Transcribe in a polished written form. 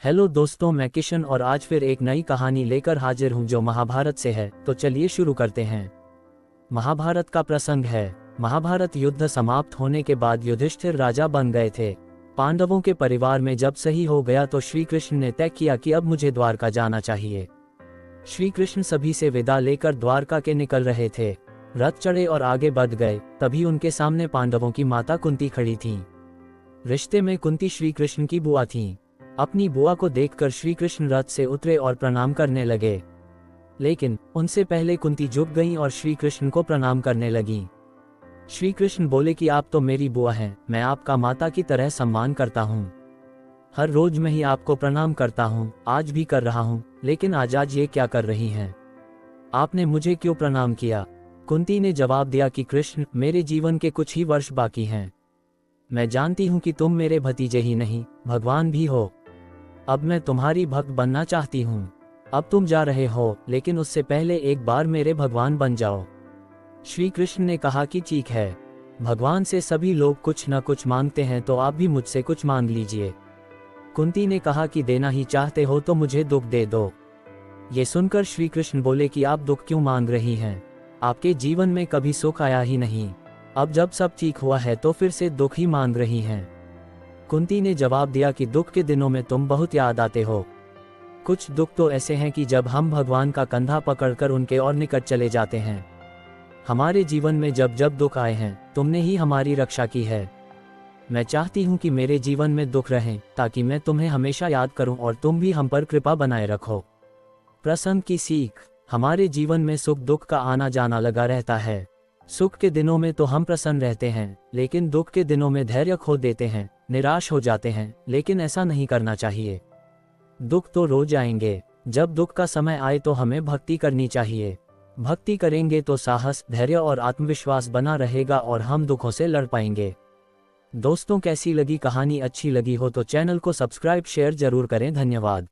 Hello दोस्तों, मैं किशन और आज फिर एक नई कहानी लेकर हाजिर हूं जो महाभारत से है। तो चलिए शुरू करते हैं। महाभारत का प्रसंग है। महाभारत युद्ध समाप्त होने के बाद युधिष्ठिर राजा बन गए थे। पांडवों के परिवार में जब सही हो गया तो श्री कृष्ण ने तय किया कि अब मुझे द्वारका जाना चाहिए। श्री कृष्ण सभी से विदा लेकर द्वारका के निकल रहे थे। रथ चढ़े और आगे बढ़ गए, तभी उनके सामने पांडवों की माता कुंती खड़ी थीं। रिश्ते में कुंती श्री कृष्ण की बुआ थीं। अपनी बुआ को देखकर श्री कृष्ण रथ से उतरे और प्रणाम करने लगे, लेकिन उनसे पहले कुंती झुक गईं और श्री कृष्ण को प्रणाम करने लगीं। श्री कृष्ण बोले कि आप तो मेरी बुआ हैं, मैं आपका माता की तरह सम्मान करता हूँ। हर रोज मैं ही आपको प्रणाम करता हूँ, आज भी कर रहा हूँ, लेकिन आज ये क्या कर रही हैं? आपने मुझे क्यों प्रणाम किया? कुंती ने जवाब दिया कि कृष्ण, मेरे जीवन के कुछ ही वर्ष बाकी हैं। मैं जानती हूँ कि तुम मेरे भतीजे ही नहीं, भगवान भी हो। अब मैं तुम्हारी भक्त बनना चाहती हूँ। अब तुम जा रहे हो, लेकिन उससे पहले एक बार मेरे भगवान बन जाओ। श्री कृष्ण ने कहा कि ठीक है, भगवान से सभी लोग कुछ न कुछ मांगते हैं, तो आप भी मुझसे कुछ मांग लीजिए। कुंती ने कहा कि देना ही चाहते हो तो मुझे दुख दे दो। ये सुनकर श्री कृष्ण बोले कि आप दुख क्यों मांग रही हैं? आपके जीवन में कभी सुख आया ही नहीं। अब जब सब ठीक हुआ है तो फिर से दुख ही मांग रही हैं। कुंती ने जवाब दिया कि दुख के दिनों में तुम बहुत याद आते हो। कुछ दुख तो ऐसे हैं कि जब हम भगवान का कंधा पकड़कर उनके और निकट चले जाते हैं। हमारे जीवन में जब जब दुख आए हैं, तुमने ही हमारी रक्षा की है। मैं चाहती हूँ कि मेरे जीवन में दुख रहें, ताकि मैं तुम्हें हमेशा याद करूँ और तुम भी हम पर कृपा बनाए रखो। प्रसंग की सीख। हमारे जीवन में सुख दुख का आना जाना लगा रहता है। सुख के दिनों में तो हम प्रसन्न रहते हैं, लेकिन दुख के दिनों में धैर्य खो देते हैं, निराश हो जाते हैं, लेकिन ऐसा नहीं करना चाहिए। दुख तो रोज आएंगे। जब दुख का समय आए तो हमें भक्ति करनी चाहिए। भक्ति करेंगे तो साहस, धैर्य और आत्मविश्वास बना रहेगा और हम दुखों से लड़ पाएंगे। दोस्तों, कैसी लगी कहानी? अच्छी लगी हो तो चैनल को सब्सक्राइब शेयर जरूर करें। धन्यवाद।